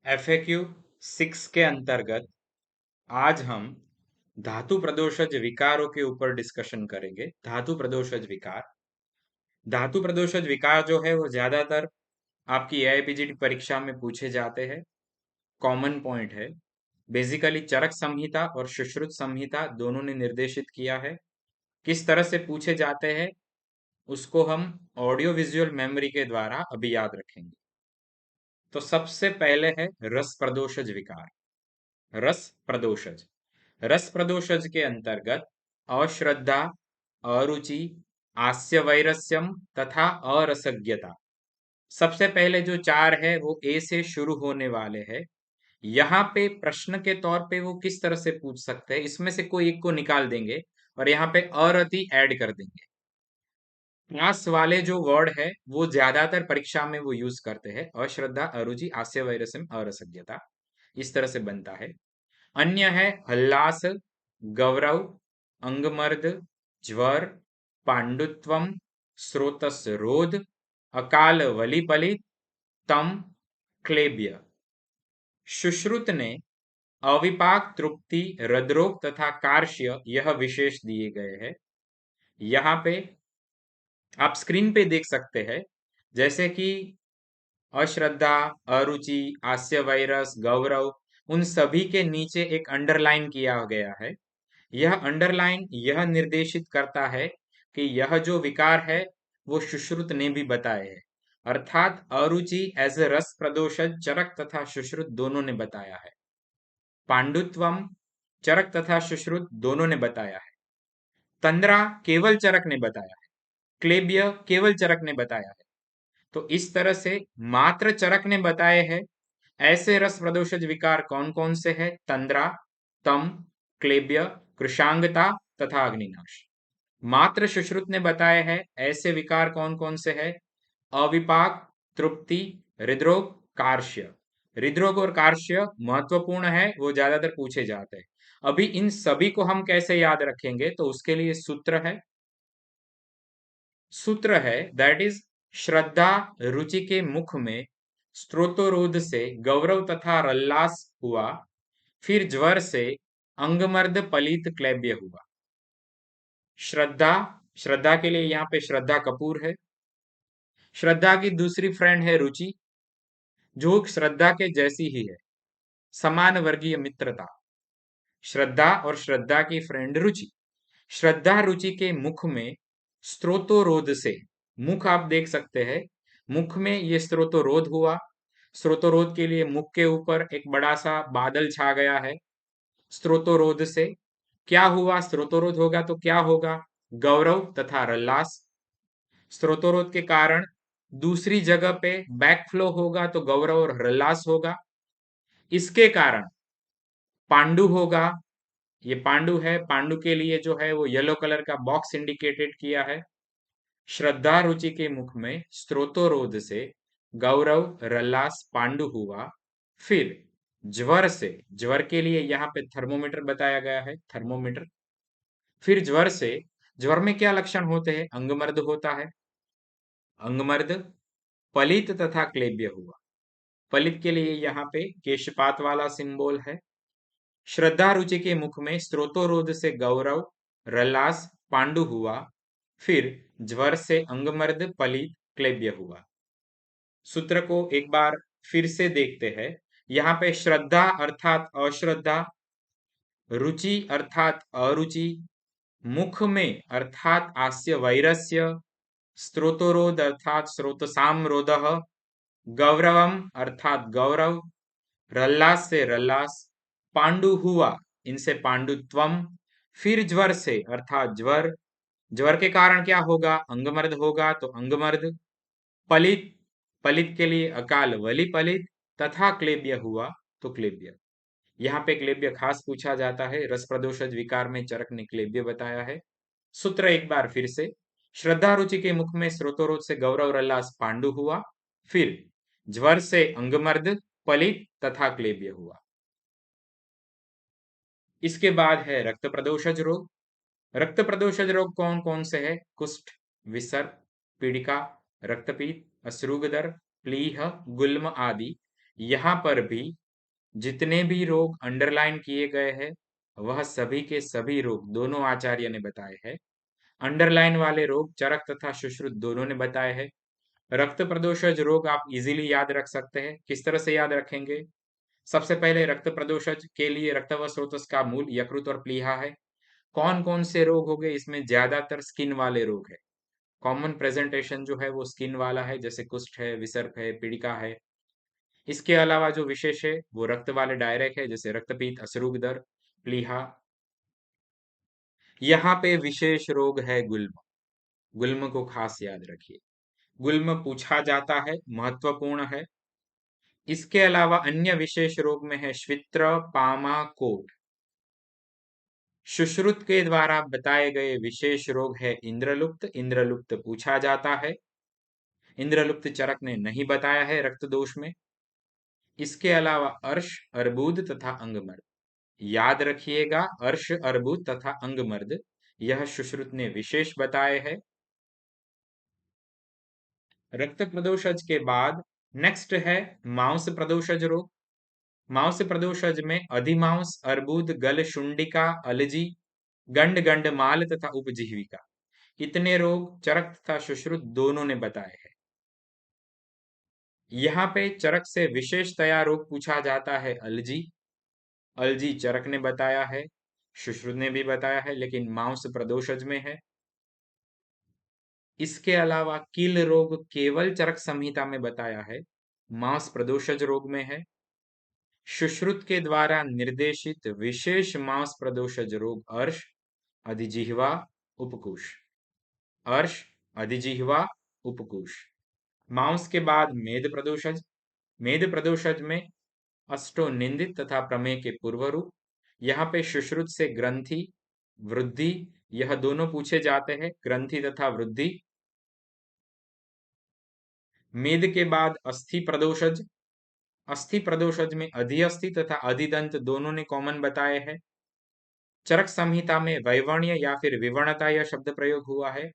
FAQ 6 के अंतर्गत आज हम धातु प्रदोषज विकारों के ऊपर डिस्कशन करेंगे। धातु प्रदोषज विकार, धातु प्रदोषज विकार जो है वो ज्यादातर आपकी AIPGT परीक्षा में पूछे जाते हैं। कॉमन पॉइंट है, बेसिकली चरक संहिता और सुश्रुत संहिता दोनों ने निर्देशित किया है। किस तरह से पूछे जाते हैं उसको हम ऑडियो विजुअल मेमोरी के द्वारा अभी याद रखेंगे। तो सबसे पहले है रस प्रदोषज विकार। रस प्रदोषज, रस प्रदोषज के अंतर्गत अश्रद्धा, अरुचि, आस्य वैरस्यम तथा अरसज्ञता, सबसे पहले जो चार है वो ए से शुरू होने वाले हैं। यहाँ पे प्रश्न के तौर पे वो किस तरह से पूछ सकते हैं, इसमें से कोई एक को निकाल देंगे और यहाँ पे अरति ऐड कर देंगे। पास वाले जो वर्ड है वो ज्यादातर परीक्षा में वो यूज करते हैं, अश्रद्धा, अरुचि, आस्य वैरस्यम, अरसज्ञता, इस तरह से बनता है। अन्य है हल्लास, गौरव, अंगमर्द, ज्वर, पांडुत्वम, स्रोतस रोध, अकाल वलिपलित, तम, क्लेब्य। सुश्रुत ने अविपाक, तृप्ति, हृदरोग तथा कार्श्य यह विशेष दिए गए हैं। यहाँ पे आप स्क्रीन पे देख सकते हैं, जैसे कि अश्रद्धा, अरुचि, आस्य वायरस, गौरव, उन सभी के नीचे एक अंडरलाइन किया गया है। यह अंडरलाइन यह निर्देशित करता है कि यह जो विकार है वो सुश्रुत ने भी बताए है, अर्थात अरुचि एज ए रस प्रदोषज चरक तथा सुश्रुत दोनों ने बताया है। पांडुत्वम चरक तथा सुश्रुत दोनों ने बताया है। तंद्रा केवल चरक ने बताया है। क्लेब्य केवल चरक ने बताया है। तो इस तरह से मात्र चरक ने बताए हैं ऐसे रस प्रदोषज विकार कौन कौन से है? तंद्रा, तम, क्लेब्य, कृशांगता तथा अग्निनाश। मात्र सुश्रुत ने बताए हैं ऐसे विकार कौन कौन से है? अविपाक, तृप्ति, हृदरोग, कार्श्य। हृदरोग और कार्श्य महत्वपूर्ण है, वो ज्यादातर पूछे जाते हैं। अभी इन सभी को हम कैसे याद रखेंगे, तो उसके लिए सूत्र है दैट इज श्रद्धा रुचि के मुख में स्त्रोतोरोध से गौरव तथा रल्लास हुआ, फिर ज्वर से अंगमर्द पलित क्लैब्य हुआ। श्रद्धा, श्रद्धा के लिए यहाँ पे श्रद्धा कपूर है। श्रद्धा की दूसरी फ्रेंड है रुचि, जो श्रद्धा के जैसी ही है, समान वर्गीय मित्रता। श्रद्धा और श्रद्धा की फ्रेंड रुचि, श्रद्धा रुचि के मुख में स्त्रोतोरोध से, मुख आप देख सकते हैं, मुख में ये स्त्रोतोरोध हुआ। स्त्रोतोरोध के लिए मुख के ऊपर एक बड़ा सा बादल छा गया है। स्त्रोतोरोध से क्या हुआ? स्त्रोतोरोध होगा तो क्या होगा? गौरव तथा रल्लास। स्त्रोतोरोध के कारण दूसरी जगह पे बैकफ्लो होगा तो गौरव और रल्लास होगा। इसके कारण पांडु होगा। ये पांडु है, पांडु के लिए जो है वो येलो कलर का बॉक्स इंडिकेटेड किया है। श्रद्धा रुचि के मुख में स्त्रोतोरोध से गौरव रल्लास पांडु हुआ, फिर ज्वर से, ज्वर के लिए यहाँ पे थर्मोमीटर बताया गया है, थर्मोमीटर। फिर ज्वर से, ज्वर में क्या लक्षण होते हैं? अंगमर्द होता है, अंगमर्द, पलित तथा क्लेब्य हुआ। पलित के लिए यहाँ पे केशपात वाला सिंबल है। श्रद्धा रुचि के मुख में स्त्रोतोरोध से गौरव रल्लास पांडु हुआ, फिर ज्वर से अंगमर्द पलित क्लेब्य हुआ। सूत्र को एक बार फिर से देखते हैं। यहाँ पे श्रद्धा अर्थात अश्रद्धा, रुचि अर्थात अरुचि, मुख में अर्थात आस्य वैरस्य, स्त्रोतोरोध अर्थात स्रोतसामरोध, गौरवम अर्थात गौरव, रल्लास से रल्लास, पांडु हुआ, इनसे पांडुत्वम, फिर ज्वर से अर्थात ज्वर, ज्वर के कारण क्या होगा? अंगमर्द होगा तो अंगमर्द, पलित, पलित के लिए अकाल वली पलित, तथा क्लेब्य हुआ तो क्लेब्य। यहाँ पे क्लेब्य खास पूछा जाता है, रस प्रदोषज विकार में चरक ने क्लेब्य बताया है। सूत्र एक बार फिर से, श्रद्धा रुचि के मुख में स्रोतोरोध से गौरव रल्लास पांडु हुआ, फिर ज्वर से अंगमर्द पलित तथा क्लेब्य हुआ। इसके बाद है रक्त प्रदोषज रोग। रक्त प्रदोषज रोग कौन कौन से है? कुष्ठ, विसर्प, पीड़िका, रक्तपीत, अश्रुगदर, प्लीह, गुल्म आदि। यहाँ पर भी जितने भी रोग अंडरलाइन किए गए हैं वह सभी के सभी रोग दोनों आचार्य ने बताए हैं। अंडरलाइन वाले रोग चरक तथा सुश्रुत दोनों ने बताए हैं। रक्त प्रदोषज रोग आप इजीली याद रख सकते हैं। किस तरह से याद रखेंगे? सबसे पहले रक्त प्रदोषज के लिए रक्तव स्रोतस का मूल यकृत और प्लीहा है। कौन कौन से रोग हो गए? इसमें ज्यादातर स्किन वाले रोग है। कॉमन प्रेजेंटेशन जो है वो स्किन वाला है, जैसे कुष्ठ है, विसर्प है, पीड़िका है। इसके अलावा जो विशेष है वो रक्त वाले डायरेक्ट है, जैसे रक्तपीत, अश्रुगदर, प्लीहा। यहाँ पे विशेष रोग है गुल्म। गुल्म को खास याद रखिए। गुल्म पूछा जाता है, महत्वपूर्ण है। इसके अलावा अन्य विशेष रोग में है श्वित्र, पामा, कोट। सुश्रुत के द्वारा बताए गए विशेष रोग है इंद्रलुप्त। इंद्रलुप्त पूछा जाता है। इंद्रलुप्त चरक ने नहीं बताया है रक्त दोष में। इसके अलावा अर्श, अर्बुद तथा अंगमर्द याद रखिएगा। अर्श, अर्बुद तथा अंगमर्द यह सुश्रुत ने विशेष बताए हैं। रक्त प्रदोषज के बाद नेक्स्ट है मांस प्रदोषज रोग। मांस प्रदोषज में अधिमांस, अर्बुद, गल शुंडिका, अलजी, गंड गंडमाल तथा उपजीविका, इतने रोग चरक तथा सुश्रुत दोनों ने बताए हैं। यहाँ पे चरक से विशेषतया रोग पूछा जाता है अलजी। अलजी चरक ने बताया है, सुश्रुत ने भी बताया है, लेकिन मांस प्रदोषज में है। इसके अलावा कील रोग केवल चरक संहिता में बताया है, मांस प्रदोषज रोग में है। सुश्रुत के द्वारा निर्देशित विशेष मांस प्रदोषज रोग अर्श, अधिजिह्वा, उपकुश। अर्श, अधिजिह्वा, उपकुश। मांस के बाद मेद प्रदोषज। मेद प्रदोषज में अष्टो निंदित तथा प्रमेय के पूर्व रूप। यहाँ पे सुश्रुत से ग्रंथि, वृद्धि यह दोनों पूछे जाते हैं, ग्रंथि तथा वृद्धि। मेद के बाद अस्थि प्रदोषज। अस्थि प्रदोषज में अधिअस्थि तथा अधिदंत दोनों ने कॉमन बताए हैं। चरक संहिता में वैवर्ण्य या फिर विवर्णता यह शब्द प्रयोग हुआ है।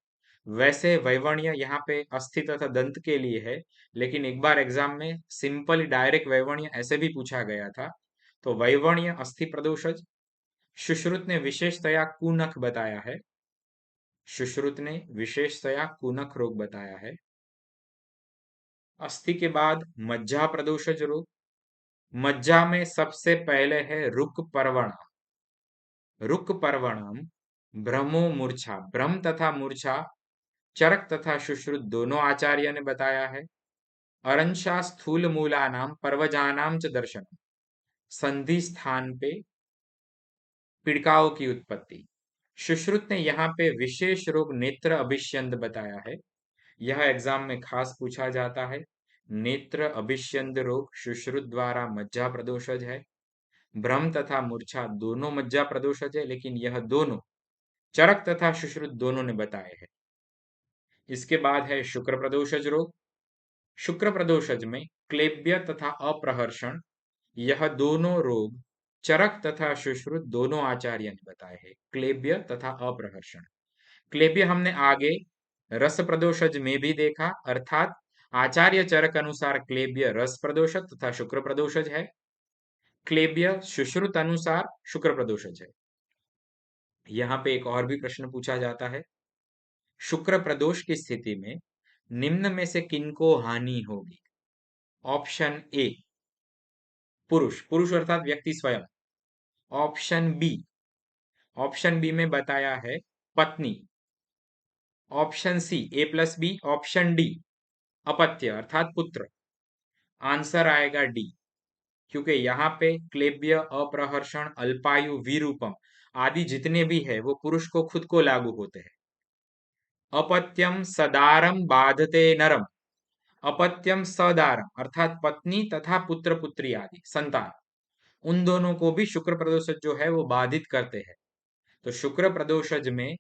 वैसे वैवर्ण्य यहाँ पे अस्थि तथा दंत के लिए है, लेकिन एक बार एग्जाम में सिंपल डायरेक्ट वैवर्ण्य ऐसे भी पूछा गया था। तो वैवर्ण्य अस्थि प्रदोषज। सुश्रुत ने विशेषतया कुनख बताया है। सुश्रुत ने विशेषतया कुनख रोग बताया है। अस्थि के बाद मज्जा प्रदोषज रोग। मज्जा में सबसे पहले है रुक पर्वणा। रुक पर्वणम भ्रमो मूर्छा। भ्रम तथा मूर्छा चरक तथा सुश्रुत दोनों आचार्य ने बताया है। अरंशा स्थूल मूलानाम पर्वजानाम च दर्शन। संधि स्थान पे पीड़िकाओं की उत्पत्ति। सुश्रुत ने यहाँ पे विशेष रोग नेत्र अभिष्यंद बताया है। यह एग्जाम में खास पूछा जाता है। नेत्र अभिष्यंद रोग सुश्रुत द्वारा मज्जा प्रदोषज है। भ्रम तथा मूर्छा दोनों मज्जा प्रदोषज है, लेकिन यह दोनों चरक तथा सुश्रुत दोनों ने बताए हैं। इसके बाद है शुक्र प्रदोषज रोग। शुक्र प्रदोषज में क्लेब्य तथा अप्रहर्षण यह दोनों रोग चरक तथा सुश्रुत दोनों आचार्य ने बताए हैं। क्लेब्य तथा अप्रहर्षण। क्लेब्य हमने आगे रस प्रदोषज में भी देखा, अर्थात आचार्य चरक अनुसार क्लेब्य रस प्रदोषज तथा शुक्र प्रदोषज है। क्लेब्य सुश्रुत अनुसार शुक्र प्रदोषज है। यहाँ पे एक और भी प्रश्न पूछा जाता है। शुक्र प्रदोष की स्थिति में निम्न में से किनको हानि होगी? ऑप्शन ए पुरुष, पुरुष अर्थात व्यक्ति स्वयं। ऑप्शन बी में बताया है पत्नी। ऑप्शन सी ए प्लस बी। ऑप्शन डी अपत्य अर्थात पुत्र। आंसर आएगा डी, क्योंकि यहाँ पे क्लेब्य, अप्रहर्षण, अल्पायु, विरूपम आदि जितने भी है वो पुरुष को खुद को लागू होते हैं। अपत्यम सदारम बाधते नरम। अपत्यम सदारम अर्थात पत्नी तथा पुत्र पुत्री आदि संतान, उन दोनों को भी शुक्र प्रदोषज जो है वो बाधित करते हैं। तो शुक्र प्रदोषज में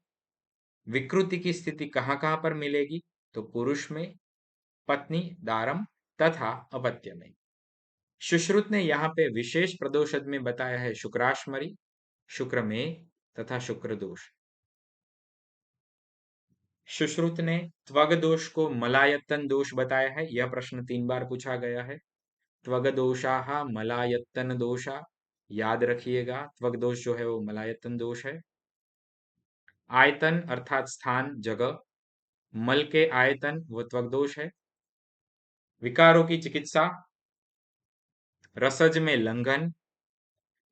विकृति की स्थिति कहाँ कहाँ पर मिलेगी? तो पुरुष में, पत्नी, दारम तथा अपत्य में। सुश्रुत ने यहाँ पे विशेष प्रदोषज में बताया है शुक्राश्मरी, शुक्र में तथा शुक्र दोष। सुश्रुत ने त्वग दोष को मलायतन दोष बताया है। यह प्रश्न 3 बार पूछा गया है। त्वग दोषाः मलायतन दोषा, याद रखिएगा त्वग दोष जो है वो मलायतन दोष है। आयतन अर्थात स्थान, जगह, मल के आयतन वो त्वग दोष है। विकारों की चिकित्सा, रसज में लंघन,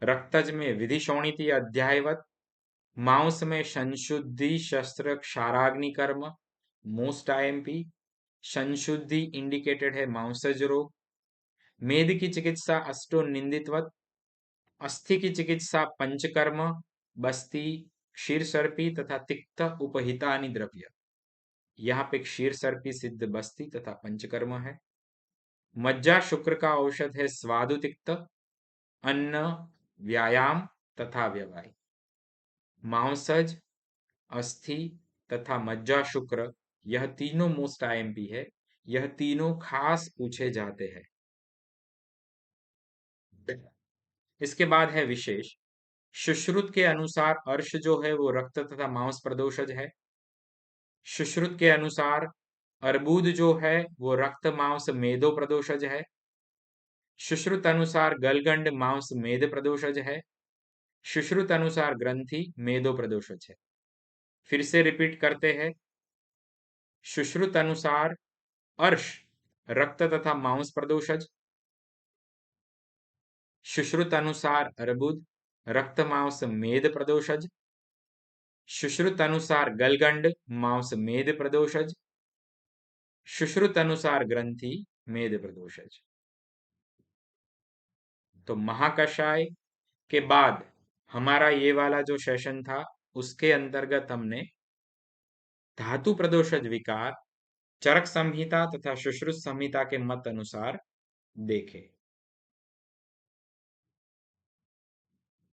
रक्तज में विधि शोणिति अध्यायवत, मांस में संशुद्धि शस्त्र क्षाराग्नि कर्म, मोस्ट आईएमपी। संशुद्धि इंडिकेटेड है मांसज रोग। मेद की चिकित्सा अष्टो निंदितवत, अस्थि की चिकित्सा पंचकर्म, बस्ती, क्षीर सर्पी तथा तिक्त उपहितानि द्रव्य। यहाँ पे क्षीर सर्पी सिद्ध बस्ती तथा पंचकर्म है। मज्जा शुक्र का औषध है स्वादु तिक्त, अन्न, व्यायाम तथा व्यवाय। मांसज, अस्थि तथा मज्जा शुक्र यह तीनों मोस्ट आईएमपी है। यह तीनों खास पूछे जाते हैं। इसके बाद है विशेष। सुश्रुत के अनुसार अर्श जो है वो रक्त तथा मांस प्रदोषज है। सुश्रुत के अनुसार अर्बुद जो है वो रक्त मांस मेदो प्रदोषज है। सुश्रुत अनुसार गलगंड मांस मेद प्रदोषज है। सुश्रुत अनुसार ग्रंथि मेदो प्रदोषज है। फिर से रिपीट करते हैं। सुश्रुत अनुसार अर्श रक्त तथा मांस प्रदोषज। सुश्रुत अनुसार अर्बुद रक्त मांस मेद प्रदोषज। सुश्रुत अनुसार गलगंड मांस मेद प्रदोषज। सुश्रुत अनुसार ग्रंथि मेद प्रदोषज। तो महाकषाय के बाद हमारा ये वाला जो सेशन था उसके अंतर्गत हमने धातु प्रदोषज विकार, चरक संहिता तथा सुश्रुत संहिता के मत अनुसार देखे।